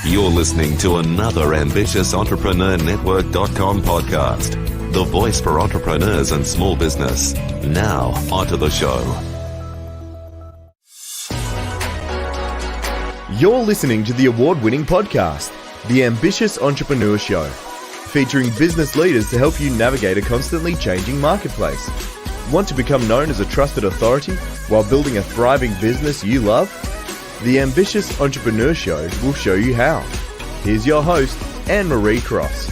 You're listening to another ambitious entrepreneurnetwork.com podcast, the voice for entrepreneurs and small business. Now, onto the show. You're listening to the award-winning podcast, The Ambitious Entrepreneur Show, featuring business leaders to help you navigate a constantly changing marketplace. Want to become known as a trusted authority while building a thriving business you love? The Ambitious Entrepreneur Show will show you how. Here's your host, Anne-Marie Cross.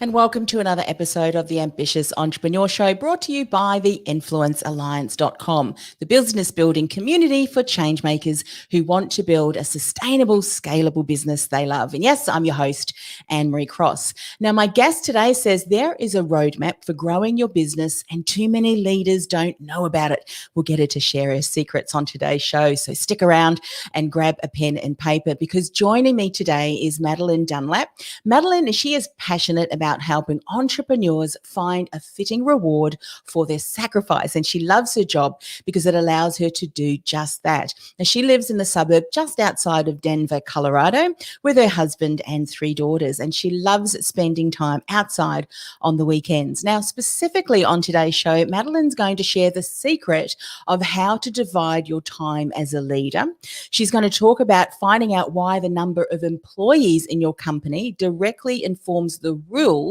And welcome to another episode of the Ambitious Entrepreneur Show, brought to you by the InfluenceAlliance.com, the business building community for change makers who want to build a sustainable, scalable business they love. And yes, I'm your host, Anne-Marie Cross. Now, my guest today says there is a roadmap for growing your business and too many leaders don't know about it. We'll get her to share her secrets on today's show. So stick around and grab a pen and paper, because joining me today is Madelyn Dunlap. Madelyn, she is passionate about helping entrepreneurs find a fitting reward for their sacrifice. And she loves her job because it allows her to do just that. Now, she lives in the suburb just outside of Denver, Colorado, with her husband and 3 daughters. And she loves spending time outside on the weekends. Now, specifically on today's show, Madelyn's going to share the secret of how to divide your time as a leader. She's going to talk about finding out why the number of employees in your company directly informs the rules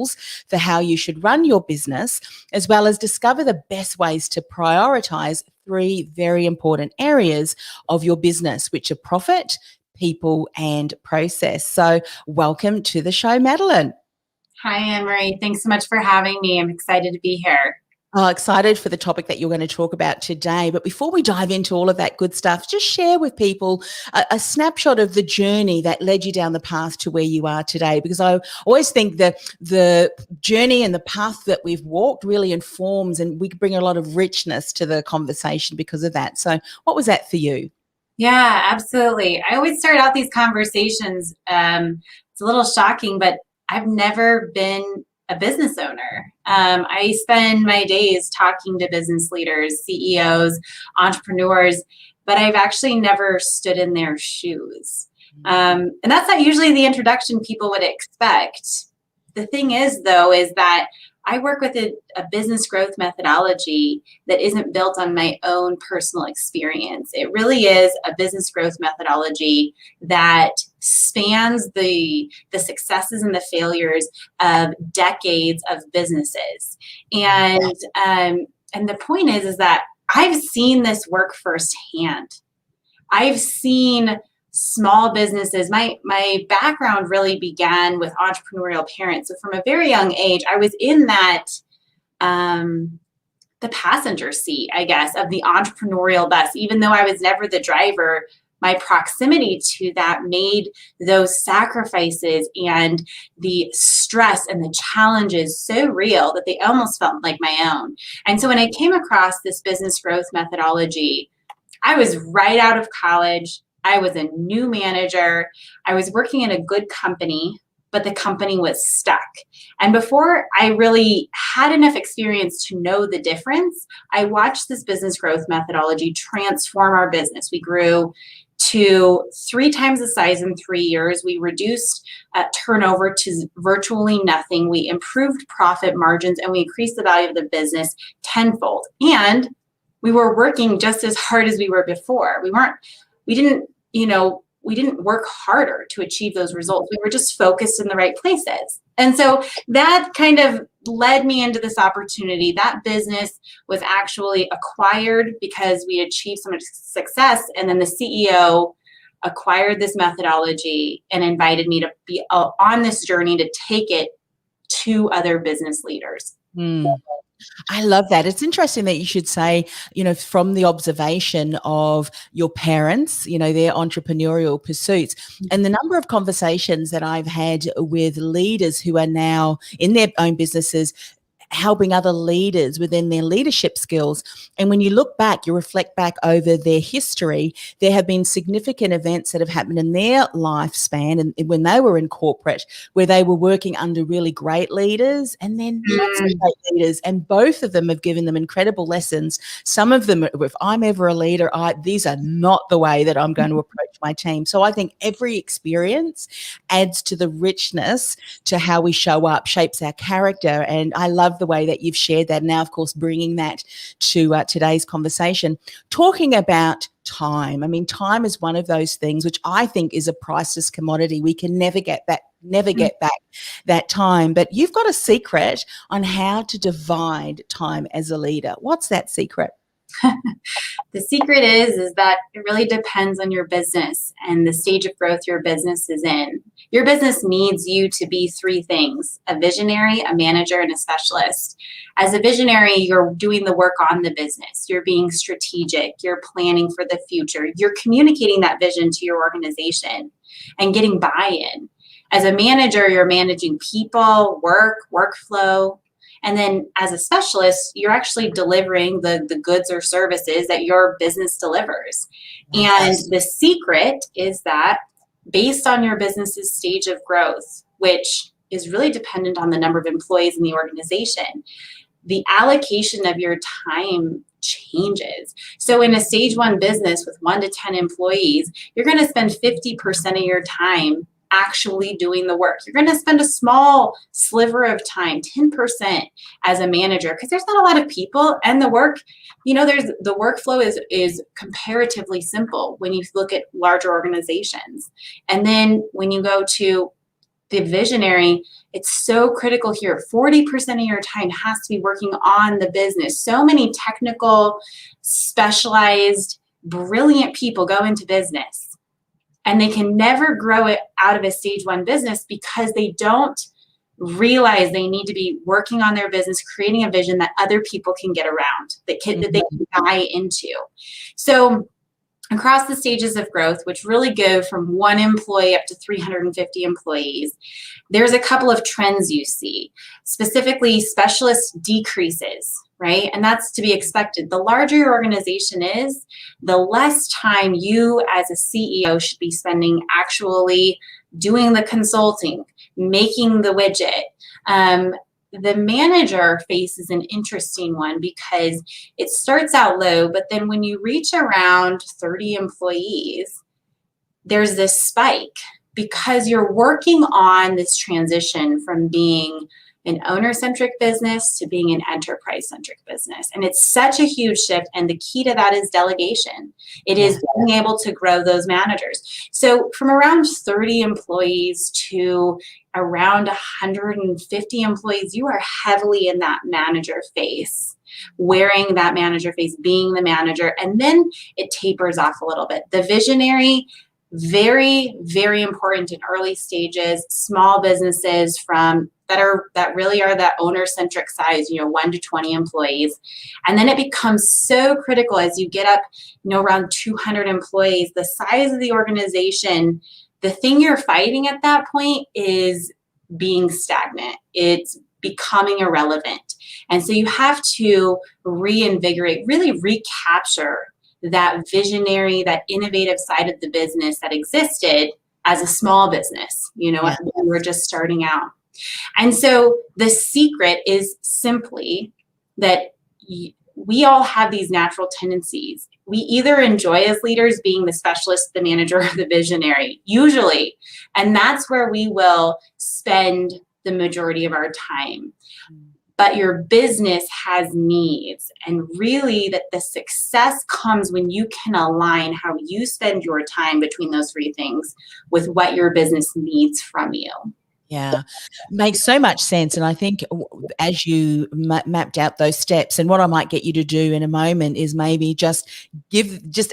for how you should run your business, as well as discover the best ways to prioritize 3 very important areas of your business, which are profit, people, and process. So welcome to the show, Madelyn. Hi, Anne-Marie. Thanks so much for having me. I'm excited to be here. Excited for the topic that you're going to talk about today. But before we dive into all of that good stuff, just share with people a snapshot of the journey that led you down the path to where you are today. Because I always think that the journey and the path that we've walked really informs, and we bring a lot of richness to the conversation because of that. So what was that for you? Yeah, absolutely. I always start out these conversations. It's a little shocking, but I've never been a business owner. I spend my days talking to business leaders, CEOs, entrepreneurs, but I've actually never stood in their shoes. And that's not usually the introduction people would expect. The thing is, though, is that I work with a business growth methodology that isn't built on my own personal experience. It really is a business growth methodology that spans the successes and the failures of decades of businesses. And the point is that I've seen this work firsthand. I've seen small businesses. My background really began with entrepreneurial parents. So from a very young age, I was in that, the passenger seat, I guess, of the entrepreneurial bus. Even though I was never the driver, my proximity to that made those sacrifices and the stress and the challenges so real that they almost felt like my own. And so when I came across this business growth methodology, I was right out of college. I was a new manager. I was working in a good company, but the company was stuck. And before I really had enough experience to know the difference, I watched this business growth methodology transform our business. We grew to 3 times the size in 3 years. We reduced turnover to virtually nothing. We improved profit margins, and we increased the value of the business tenfold. And we were working just as hard as we were before. We didn't work harder to achieve those results. We were just focused in the right places. And so that kind of led me into this opportunity. That business was actually acquired because we achieved so much success. And then the CEO acquired this methodology and invited me to be on this journey to take it to other business leaders. I love that. It's interesting that you should say, from the observation of your parents, their entrepreneurial pursuits, and the number of conversations that I've had with leaders who are now in their own businesses helping other leaders within their leadership skills. And when you look back, you reflect back over their history, there have been significant events that have happened in their lifespan and when they were in corporate, where they were working under really great leaders and then not so great leaders. And both of them have given them incredible lessons. Some of them, if I'm ever a leader, these are not the way that I'm going to approach my team. So I think every experience adds to the richness to how we show up, shapes our character. And I love the way that you've shared that. Now, of course, bringing that to today's conversation, talking about time. I mean, time is one of those things which I think is a priceless commodity. We can never get back that time. But you've got a secret on how to divide time as a leader. What's that secret? The secret is that it really depends on your business and the stage of growth your business is in. Your business needs you to be three things: a visionary, a manager, and a specialist. As a visionary, you're doing the work on the business. You're being strategic. You're planning for the future. You're communicating that vision to your organization and getting buy-in. As a manager, you're managing people, workflow. And then as a specialist, you're actually delivering the goods or services that your business delivers. And the secret is that based on your business's stage of growth, which is really dependent on the number of employees in the organization, the allocation of your time changes. So in a stage 1 business with 1 to 10 employees, you're going to spend 50% of your time actually doing the work. You're going to spend a small sliver of time, 10%, as a manager, because there's not a lot of people, and the work, there's the workflow is comparatively simple when you look at larger organizations. And then when you go to the visionary, it's so critical here. 40% of your time has to be working on the business. So many technical, specialized, brilliant people go into business, and they can never grow it out of a stage 1 business because they don't realize they need to be working on their business, creating a vision that other people can get around, that they can buy into. So across the stages of growth, which really go from 1 employee up to 350 employees, there's a couple of trends you see. Specifically, specialist decreases, right? And that's to be expected. The larger your organization is, the less time you as a CEO should be spending actually doing the consulting, making the widget. The manager faces an interesting one because it starts out low, but then when you reach around 30 employees, there's this spike because you're working on this transition from being an owner-centric business to being an enterprise-centric business. And it's such a huge shift. And the key to that is delegation. It is being able to grow those managers. So from around 30 employees to around 150 employees, you are heavily in that manager phase, wearing that manager phase, being the manager, and then it tapers off a little bit. The visionary, very, very important in early stages, small businesses that really are that owner-centric size, 1 to 20 employees. And then it becomes so critical as you get up, around 200 employees, the size of the organization. The thing you're fighting at that point is being stagnant. It's becoming irrelevant. And so you have to reinvigorate, really recapture that visionary, that innovative side of the business that existed as a small business, when we were just starting out. And so the secret is simply that we all have these natural tendencies. We either enjoy as leaders being the specialist, the manager, or the visionary, usually. And that's where we will spend the majority of our time. But your business has needs. And really that the success comes when you can align how you spend your time between those three things with what your business needs from you. Yeah, makes so much sense. And I think as you mapped out those steps, and what I might get you to do in a moment is maybe just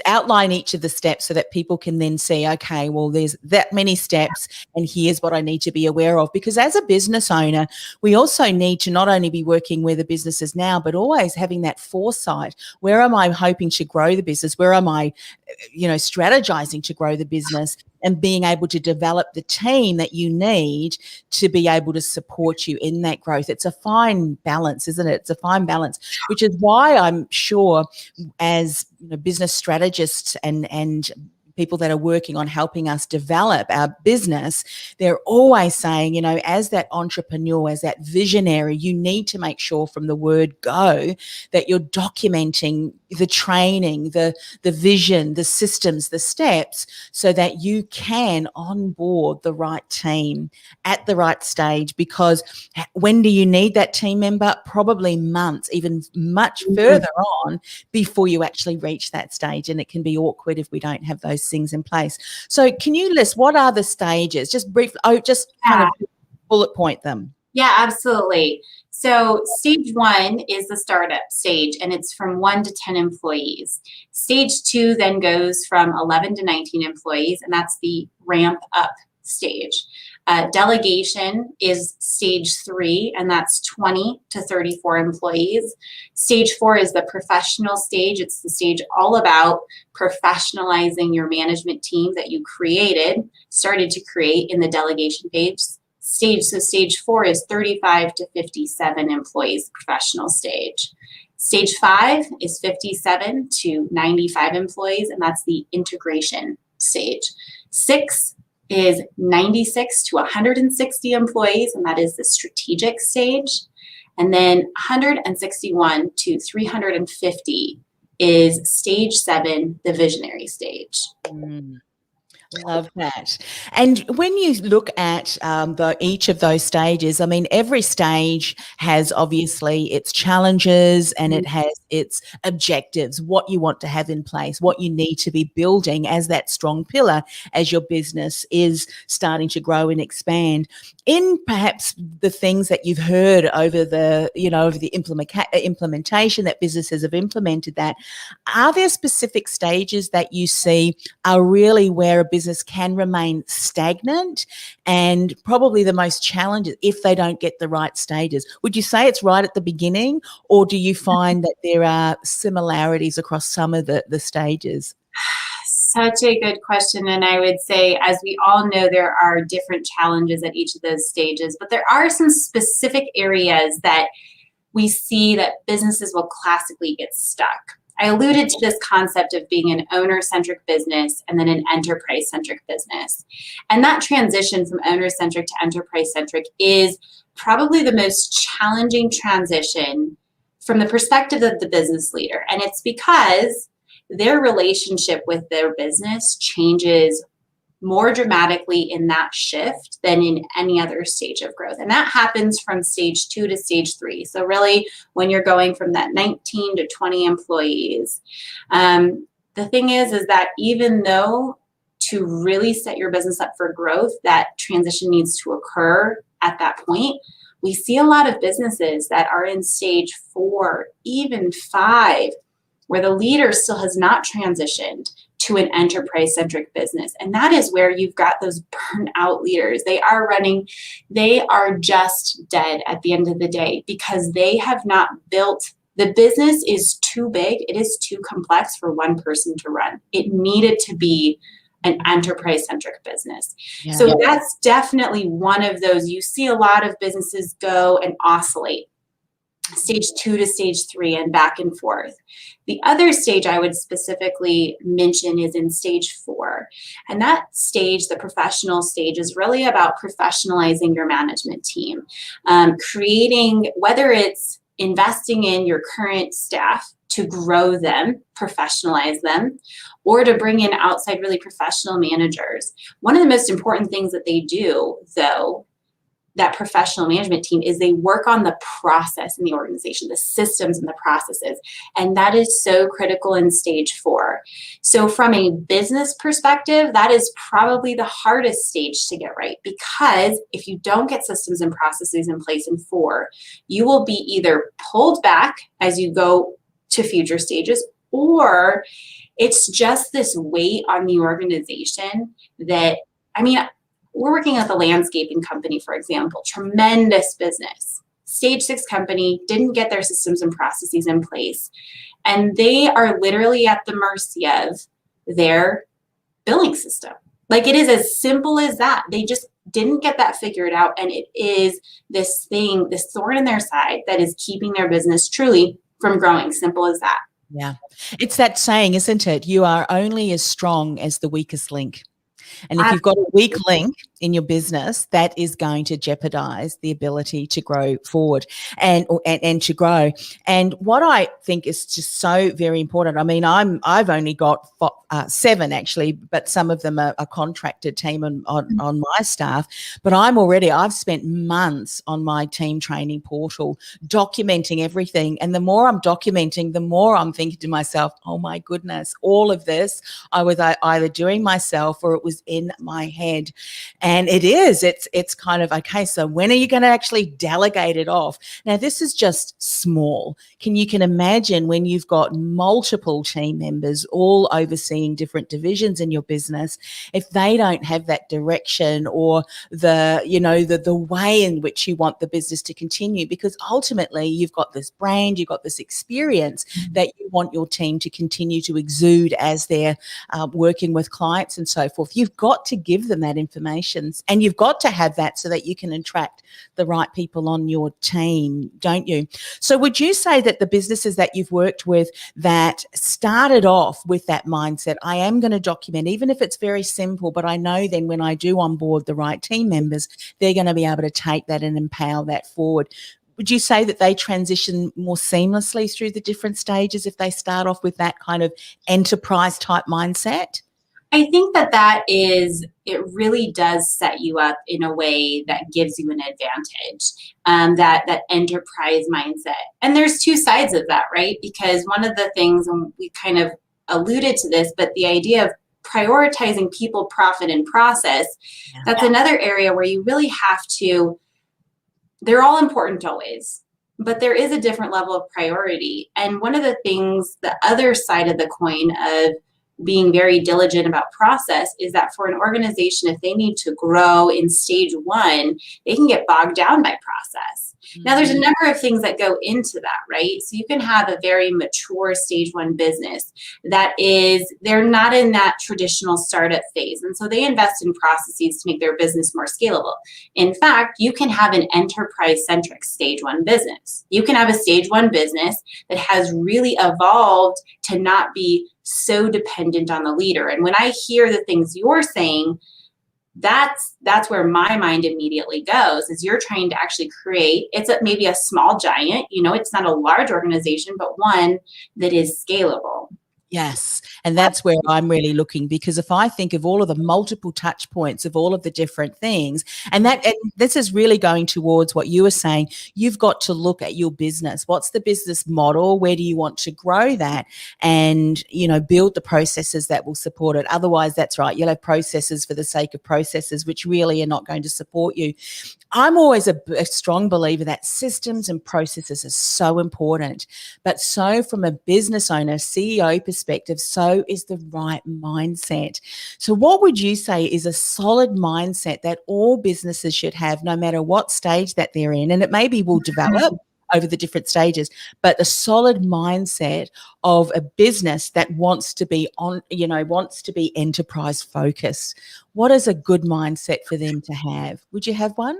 outline each of the steps so that people can then see, okay, well, there's that many steps and here's what I need to be aware of. Because as a business owner, we also need to not only be working where the business is now, but always having that foresight. Where am I hoping to grow the business? Where am I, strategizing to grow the business? and being able to develop the team that you need to be able to support you in that growth. It's a fine balance, isn't it? It's a fine balance, which is why I'm sure as business strategists and people that are working on helping us develop our business, they're always saying, as that entrepreneur, as that visionary, you need to make sure from the word go that you're documenting the training, the vision, the systems, the steps, so that you can onboard the right team at the right stage. Because when do you need that team member? Probably months, even much further on before you actually reach that stage. And it can be awkward if we don't have those things in place. So can you list what are the stages? Just briefly, kind of bullet point them. Yeah, absolutely. So stage 1 is the startup stage, and it's from 1 to 10 employees. Stage 2 then goes from 11 to 19 employees, and that's the ramp up stage. Delegation is stage 3, and that's 20 to 34 employees. Stage 4 is the professional stage. It's the stage all about professionalizing your management team that you started to create in the delegation phase. Stage 4 is 35 to 57 employees, professional stage. Stage 5 is 57 to 95 employees, and that's the integration stage. 6 is 96 to 160 employees, and that is the strategic stage. And then 161 to 350 is stage 7, the visionary stage. Love that. And when you look at each of those stages, I mean, every stage has obviously its challenges and it has its objectives, what you want to have in place, what you need to be building as that strong pillar as your business is starting to grow and expand. In perhaps the things that you've heard over the, over the implementation that businesses have implemented that, are there specific stages that you see are really where a business can remain stagnant and probably the most challenges if they don't get the right stages? Would you say it's right at the beginning, or do you find that there are similarities across some of the stages? Such a good question. And I would say, as we all know, there are different challenges at each of those stages, but there are some specific areas that we see that businesses will classically get stuck. I alluded to this concept of being an owner-centric business and then an enterprise-centric business. And that transition from owner-centric to enterprise-centric is probably the most challenging transition from the perspective of the business leader. And it's because their relationship with their business changes more dramatically in that shift than in any other stage of growth. And that happens from stage 2 to stage 3. So really, when you're going from that 19 to 20 employees, the thing is that even though to really set your business up for growth, that transition needs to occur at that point, we see a lot of businesses that are in stage 4, even 5, where the leader still has not transitioned to an enterprise-centric business. And that is where you've got those burnt out leaders. They are just dead at the end of the day because they have not built, the business is too big, it is too complex for one person to run. It needed to be an enterprise-centric business. Yeah. So that's definitely one of those. You see a lot of businesses go and oscillate stage 2 to stage 3 and back and forth. The other stage I would specifically mention is in stage 4. And that stage, the professional stage, is really about professionalizing your management team, creating, whether it's investing in your current staff to grow them, professionalize them, or to bring in outside really professional managers. One of the most important things that they do, though, that professional management team, is they work on the process in the organization, the systems and the processes. And that is so critical in stage 4. So from a business perspective, that is probably the hardest stage to get right, because if you don't get systems and processes in place in 4, you will be either pulled back as you go to future stages, or it's just this weight on the organization that, we're working with a landscaping company, for example, tremendous business. Stage 6 company didn't get their systems and processes in place. And they are literally at the mercy of their billing system. Like, it is as simple as that. They just didn't get that figured out. And it is this thing, this thorn in their side that is keeping their business truly from growing. Simple as that. Yeah. It's that saying, isn't it? You are only as strong as the weakest link. And if you've got a weak link in your business, that is going to jeopardize the ability to grow forward and to grow. And what I think is just so very important. I mean, I've only got 7 actually, but some of them are a contracted team on my staff. But I've spent months on my team training portal documenting everything. And the more I'm documenting, the more I'm thinking to myself, oh my goodness, all of this I was either doing myself or it was in my head. And it's kind of, okay, so when are you going to actually delegate it off? Now, this is just small. You can imagine when you've got multiple team members all overseeing different divisions in your business, if they don't have that direction or the way in which you want the business to continue, because ultimately you've got this brand, you've got this experience that you want your team to continue to exude as they're working with clients and so forth. You've got to give them that information, and you've got to have that so that you can attract the right people on your team, don't you? So would you say that the businesses that you've worked with that started off with that mindset, I am going to document, even if it's very simple, but I know then when I do onboard the right team members, they're going to be able to take that and empower that forward? Would you say that they transition more seamlessly through the different stages if they start off with that kind of enterprise type mindset? I think it really does set you up in a way that gives you an advantage, that enterprise mindset. And there's 2 sides of that, right? Because one of the things, and we kind of alluded to this, but the idea of prioritizing people, profit, and process, that's another area where you really have to, they're all important always, but there is a different level of priority. And one of the things, the other side of the coin of being very diligent about process is that for an organization, if they need to grow in stage 1, they can get bogged down by process. Now, there's a number of things that go into that, right? So you can have a very mature stage 1 business they're not in that traditional startup phase. And so they invest in processes to make their business more scalable. In fact, you can have an enterprise-centric stage 1 business. You can have a stage 1 business that has really evolved to not be so dependent on the leader. And when I hear the things you're saying, that's where my mind immediately goes, is you're trying to actually create, maybe a small giant, it's not a large organization, but one that is scalable. Yes. And that's where I'm really looking, because if I think of all of the multiple touch points of all of the different things, and this is really going towards what you were saying, you've got to look at your business. What's the business model? Where do you want to grow that? And, build the processes that will support it. Otherwise, that's right, you'll have processes for the sake of processes, which really are not going to support you. I'm always a strong believer that systems and processes are so important, but so from a business owner, CEO perspective, so is the right mindset. So what would you say is a solid mindset that all businesses should have, no matter what stage that they're in? And it maybe will develop over the different stages, but a solid mindset of a business that wants to be enterprise focused. What is a good mindset for them to have? Would you have one?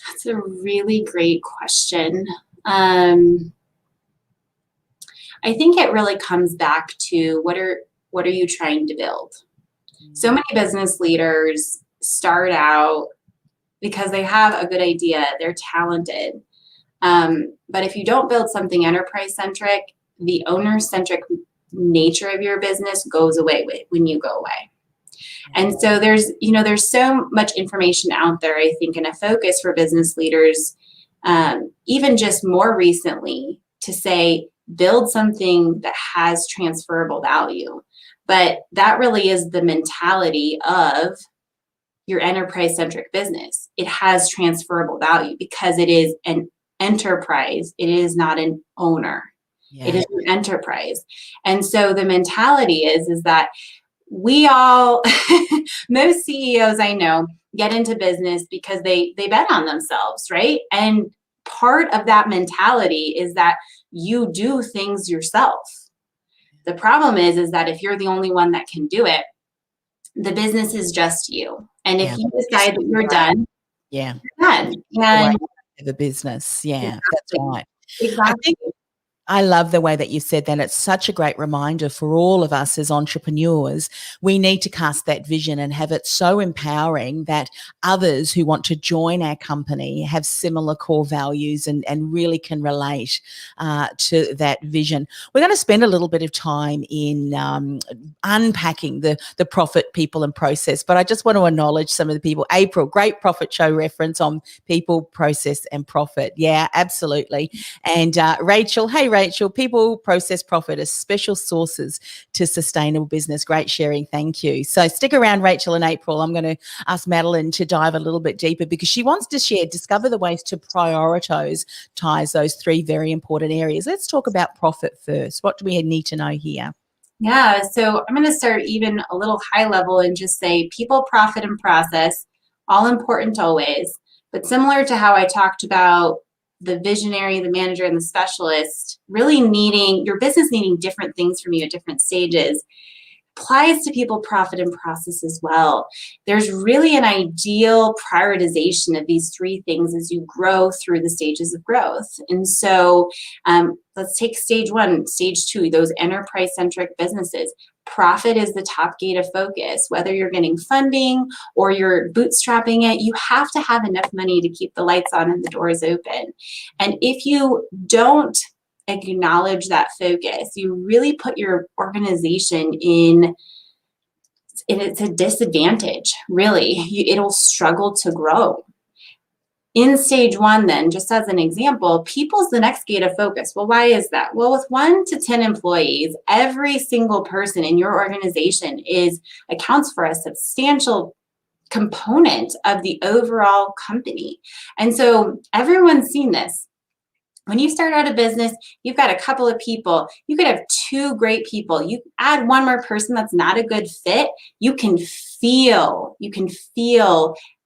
That's a really great question. I think it really comes back to what are you trying to build? So many business leaders start out because they have a good idea, they're talented. But if you don't build something enterprise-centric, the owner-centric nature of your business goes away when you go away. And so there's so much information out there, I think, and a focus for business leaders, even just more recently, to say, build something that has transferable value. But that really is the mentality of your enterprise-centric business. It has transferable value because it is an enterprise. It is not an owner. Yeah. It is an enterprise. And so the mentality is that we all, most CEOs I know, get into business because they bet on themselves, right? And part of that mentality is that you do things yourself. The problem is that if you're the only one that can do it, The business is just you. And if Yeah. you decide that you're done, Yeah. you're done. The way And of the business. Yeah, that's exactly, right. I exactly. think I love the way that you said that. It's such a great reminder for all of us as entrepreneurs. We need to cast that vision and have it so empowering that others who want to join our company have similar core values and really can relate to that vision. We're going to spend a little bit of time in unpacking the profit, people, and process. But I just want to acknowledge some of the people. April, great profit show reference on people, process, and profit. Yeah, absolutely. And Rachel, hey, Rachel, people, process, profit are special sources to sustainable business. Great sharing. Thank you. So stick around, Rachel and April. I'm going to ask Madelyn to dive a little bit deeper because she wants to share, discover the ways to prioritize those three very important areas. Let's talk about profit first. What do we need to know here? Yeah, so I'm going to start even a little high level and just say people, profit, and process, all important always. But similar to how I talked about the visionary, the manager, and the specialist, really needing your business needing different things from you at different stages, applies to people, profit, and process as well. There's really an ideal prioritization of these three things as you grow through the stages of growth. And so let's take stage one, stage two, those enterprise-centric businesses. Profit is the top gate of focus. Whether you're getting funding or you're bootstrapping it, you have to have enough money to keep the lights on and the doors open. And if you don't acknowledge that focus, you really put your organization in it's a disadvantage, really. It'll struggle to grow. In stage one, then, just as an example, people's the next gate of focus. Well, why is that? Well, with 1 to 10 employees, every single person in your organization accounts for a substantial component of the overall company. And so everyone's seen this. When you start out a business, you've got a couple of people. You could have 2 great people. You add 1 more person that's not a good fit, you can feel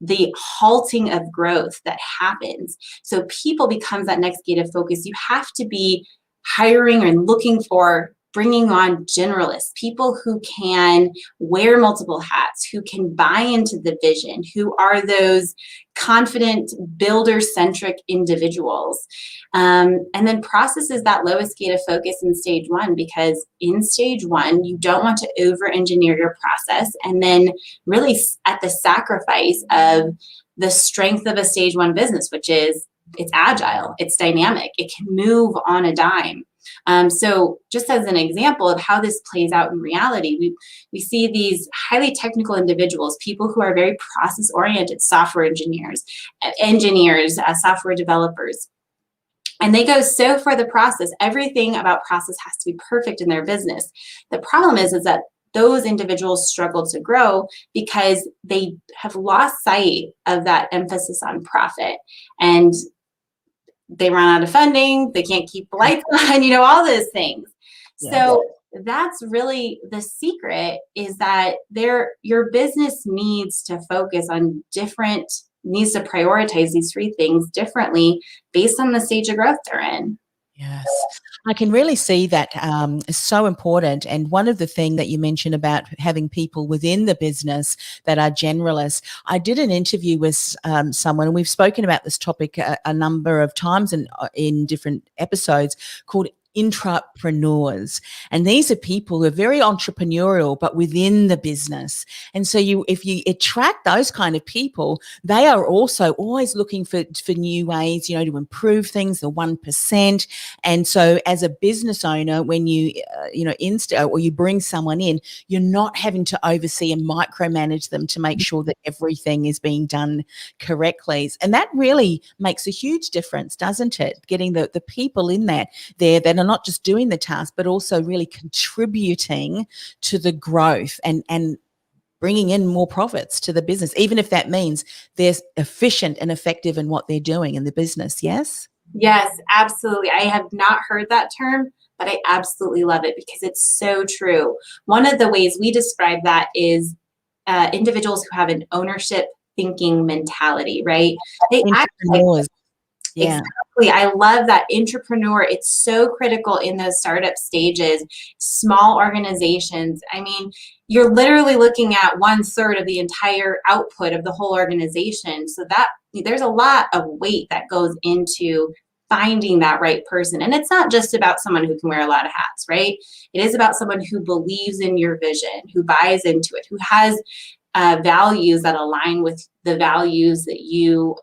the halting of growth that happens. So people becomes that next gate of focus. You have to be hiring and looking for bringing on generalists, people who can wear multiple hats, who can buy into the vision, who are those confident builder-centric individuals. And then process is that lowest gate of focus in stage one, because in stage one, you don't want to over-engineer your process and then really at the sacrifice of the strength of a stage one business, which is it's agile, it's dynamic, it can move on a dime. So just as an example of how this plays out in reality, we see these highly technical individuals, people who are very process-oriented, software engineers, software developers. And they go so for the process. Everything about process has to be perfect in their business. The problem is that those individuals struggle to grow because they have lost sight of that emphasis on profit. And they run out of funding, they can't keep the lights on, all those things. Yeah. So that's really the secret, is that your business needs to focus on needs to prioritize these three things differently based on the stage of growth they're in. Yes, I can really see that is so important. And one of the things that you mentioned about having people within the business that are generalists, I did an interview with someone, and we've spoken about this topic a number of times in different episodes, called intrapreneurs. And these are people who are very entrepreneurial, but within the business. And so if you attract those kind of people, they are also always looking for new ways, to improve things, the 1%. And so as a business owner, when you, or you bring someone in, you're not having to oversee and micromanage them to make sure that everything is being done correctly. And that really makes a huge difference, doesn't it? Getting the people in there that are not just doing the task, but also really contributing to the growth and bringing in more profits to the business, even if that means they're efficient and effective in what they're doing in the business. Yes? Yes, absolutely. I have not heard that term, but I absolutely love it because it's so true. One of the ways we describe that is individuals who have an ownership thinking mentality, right? Yeah. Exactly. I love that entrepreneur. It's so critical in those startup stages, small organizations. I mean, you're literally looking at 1/3 of the entire output of the whole organization. So that there's a lot of weight that goes into finding that right person. And it's not just about someone who can wear a lot of hats, right? It is about someone who believes in your vision, who buys into it, who has values that align with the values that you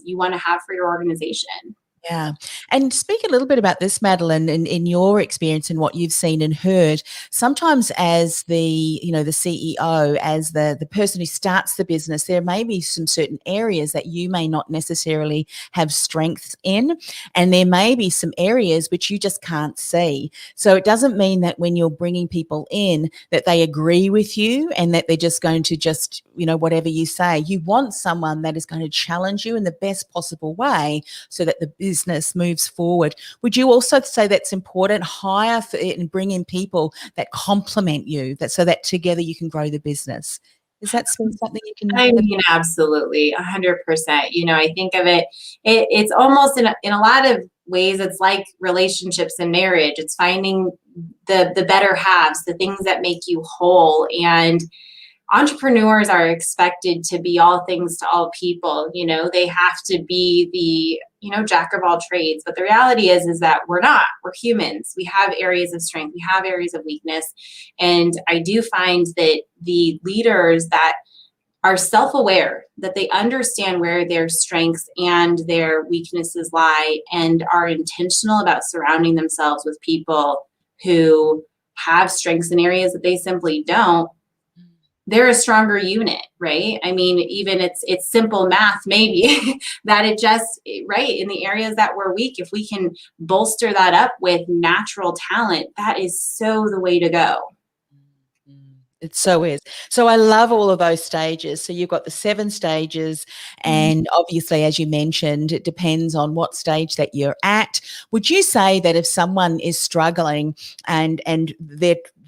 want to have for your organization. Yeah. And speak a little bit about this, Madeline, in your experience and what you've seen and heard. Sometimes as the CEO, as the person who starts the business, there may be some certain areas that you may not necessarily have strengths in. And there may be some areas which you just can't see. So it doesn't mean that when you're bringing people in that they agree with you and that they're just going to just, whatever you say. You want someone that is going to challenge you in the best possible way so that the business moves forward. Would you also say that's important? Hire and bring in people that complement you, so that together you can grow the business. Is that still something you can? I mean, absolutely, 100%. I think of it's almost in a lot of ways, it's like relationships and marriage. It's finding the better halves, the things that make you whole. And entrepreneurs are expected to be all things to all people. They have to be the jack of all trades, but the reality is that we're not. We're humans. We have areas of strength, we have areas of weakness. And I do find that the leaders that are self-aware, that they understand where their strengths and their weaknesses lie, and are intentional about surrounding themselves with people who have strengths in areas that they simply don't, they're a stronger unit, right? I mean, even it's simple math, maybe, that right, in the areas that we're weak, if we can bolster that up with natural talent, that is so the way to go. It so is. So I love all of those stages. So you've got the 7 stages, and obviously, as you mentioned, it depends on what stage that you're at. Would you say that if someone is struggling and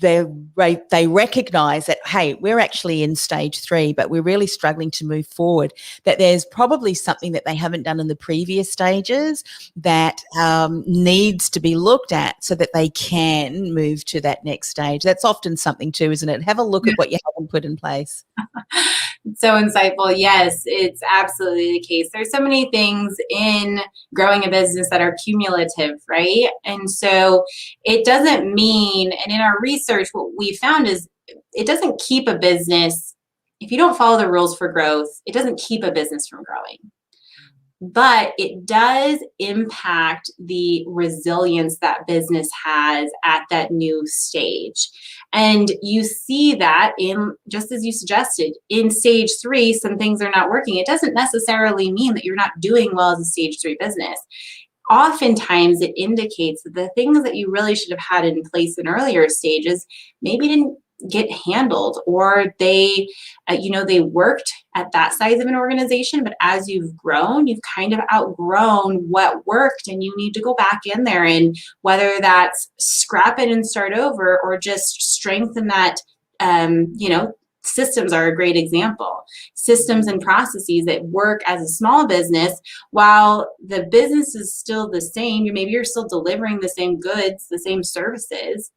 they recognize that, hey, we're actually in stage 3, but we're really struggling to move forward, that there's probably something that they haven't done in the previous stages that needs to be looked at so that they can move to that next stage? That's often something too, isn't it? Have a look at what you haven't put in place. So insightful. Yes, it's absolutely the case. There's so many things in growing a business that are cumulative, right? And so it doesn't mean, and in our research, what we found is it doesn't keep a business, if you don't follow the rules for growth, it doesn't keep a business from growing. But it does impact the resilience that business has at that new stage. And you see that in, just as you suggested, in stage 3, some things are not working. It doesn't necessarily mean that you're not doing well as a stage 3 business. Oftentimes it indicates that the things that you really should have had in place in earlier stages maybe didn't get handled, or they worked at that size of an organization, but as you've grown, you've kind of outgrown what worked, and you need to go back in there, and whether that's scrap it and start over or just strengthen that. Systems are a great example. Systems and processes that work as a small business, while the business is still the same, maybe you're still delivering the same goods, the same services.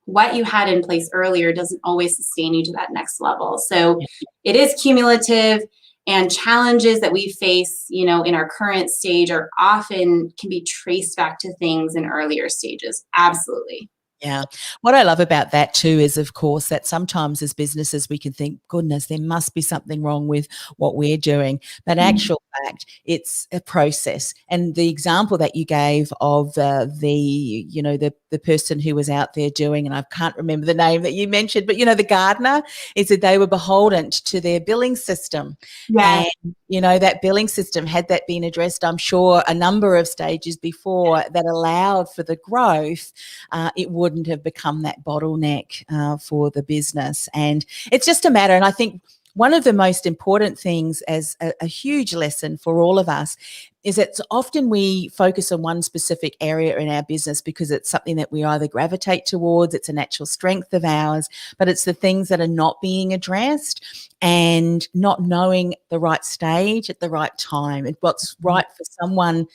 What you had in place earlier doesn't always sustain you to that next level. So it is cumulative, and challenges that we face, in our current stage can be traced back to things in earlier stages. Absolutely. Yeah. What I love about that too is, of course, that sometimes as businesses we can think, goodness, there must be something wrong with what we're doing. But actual fact, it's a process. And the example that you gave of the person who was out there doing, and I can't remember the name that you mentioned, but the gardener, is that they were beholden to their billing system. Yeah. And that billing system, had that been addressed, I'm sure, a number of stages before that allowed for the growth, it wouldn't have become that bottleneck for the business. And it's just a matter, and I think one of the most important things as a huge lesson for all of us is that often we focus on one specific area in our business because it's something that we either gravitate towards, it's a natural strength of ours, but it's the things that are not being addressed and not knowing the right stage at the right time. And what's right for someone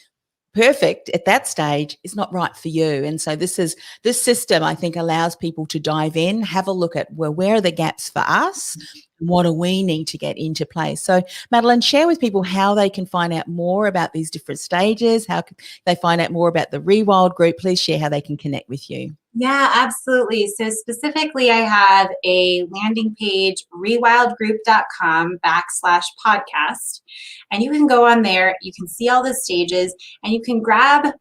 perfect at that stage is not right for you. And so this system, I think, allows people to dive in, have a look at, well, where are the gaps for us? What do we need to get into place? So Madelyn, share with people how they can find out more about these different stages. How can they find out more about the ReWild group? Please share how they can connect with you. Yeah, absolutely. So specifically, I have a landing page, rewildgroup.com/podcast. And you can go on there, you can see all the stages, and you can grab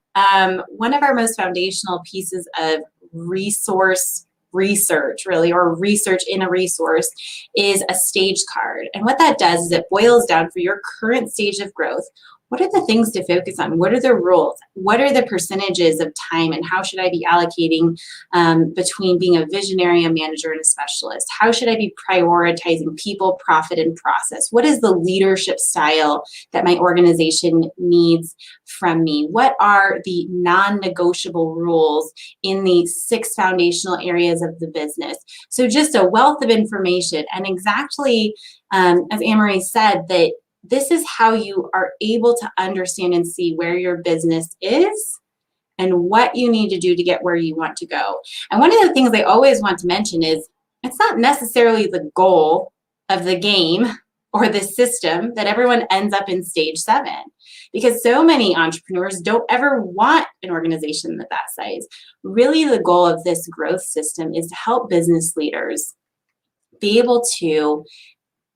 one of our most foundational pieces of resource research, really, or research in a resource, is a stage card. And what that does is it boils down for your current stage of growth. What are the things to focus on? What are the rules? What are the percentages of time, and how should I be allocating between being a visionary, a manager, and a specialist? How should I be prioritizing people, profit, and process? What is the leadership style that my organization needs from me? What are the non-negotiable rules in the 6 foundational areas of the business? So just a wealth of information, and exactly as Anne-Marie said, that this is how you are able to understand and see where your business is and what you need to do to get where you want to go. And one of the things I always want to mention is it's not necessarily the goal of the game or the system that everyone ends up in stage 7, because so many entrepreneurs don't ever want an organization that size. Really, the goal of this growth system is to help business leaders be able to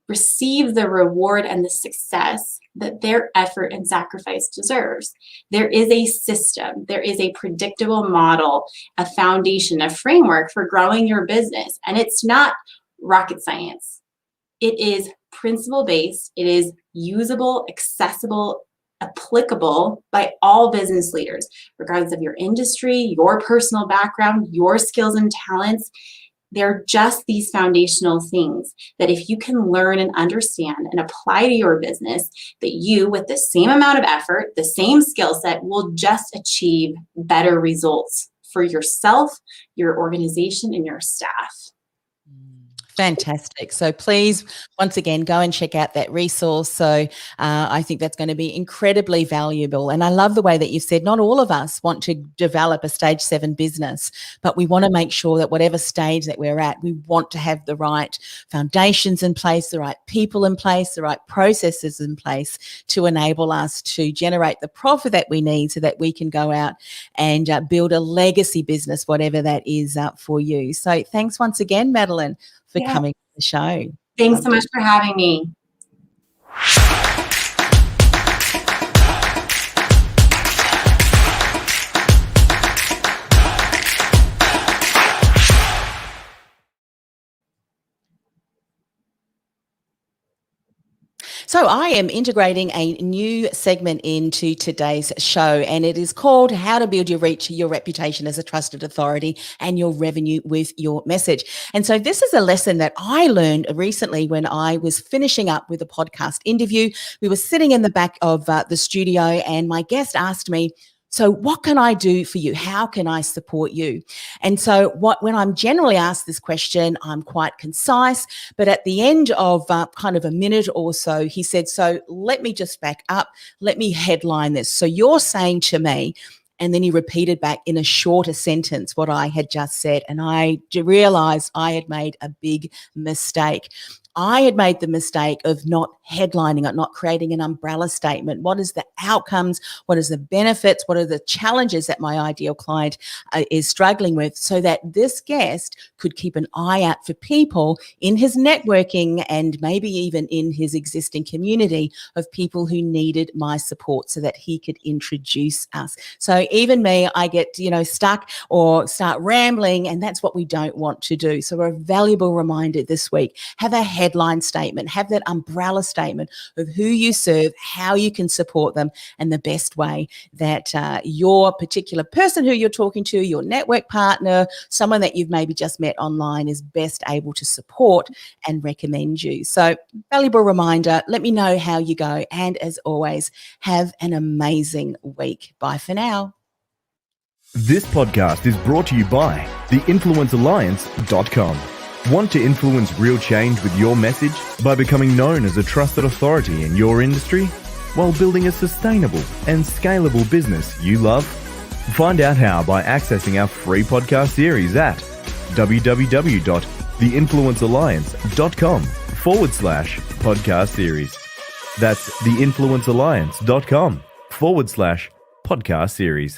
receive the reward and the success that their effort and sacrifice deserves. There is a system, there is a predictable model, a foundation, a framework for growing your business. And it's not rocket science. It is principle-based, it is usable, accessible, applicable by all business leaders, regardless of your industry, your personal background, your skills and talents. They're just these foundational things that if you can learn and understand and apply to your business, that you, with the same amount of effort, the same skill set, will just achieve better results for yourself, your organization, and your staff. Fantastic. So please, once again, go and check out that resource. So I think that's going to be incredibly valuable. And I love the way that you said not all of us want to develop a stage 7 business, but we want to make sure that whatever stage that we're at, we want to have the right foundations in place, the right people in place, the right processes in place to enable us to generate the profit that we need so that we can go out and build a legacy business, whatever that is for you. So thanks once again, Madelyn, for coming to the show. Thanks so much for having me. So I am integrating a new segment into today's show, and it is called How to Build Your Reach, Your Reputation as a Trusted Authority, and Your Revenue with Your Message. And so this is a lesson that I learned recently when I was finishing up with a podcast interview. We were sitting in the back of the studio, and my guest asked me, so what can I do for you? How can I support you? And so when I'm generally asked this question, I'm quite concise, but at the end of kind of a minute or so, he said, so let me just back up. Let me headline this. So you're saying to me, and then he repeated back in a shorter sentence what I had just said. And I realized I had made a big mistake. I had made the mistake of not headlining it, not creating an umbrella statement. What is the outcomes? What is the benefits? What are the challenges that my ideal client is struggling with, so that this guest could keep an eye out for people in his networking and maybe even in his existing community of people who needed my support so that he could introduce us. So even me, I get, stuck or start rambling, and that's what we don't want to do. So a valuable reminder this week, have a headline statement, have that umbrella statement of who you serve, how you can support them, and the best way that your particular person who you're talking to, your network partner, someone that you've maybe just met online is best able to support and recommend you. So, valuable reminder, let me know how you go. And as always, have an amazing week. Bye for now. This podcast is brought to you by theinfluencealliance.com. Want to influence real change with your message by becoming known as a trusted authority in your industry while building a sustainable and scalable business you love? Find out how by accessing our free podcast series at www.theinfluencealliance.com/podcast series. That's theinfluencealliance.com/podcast series.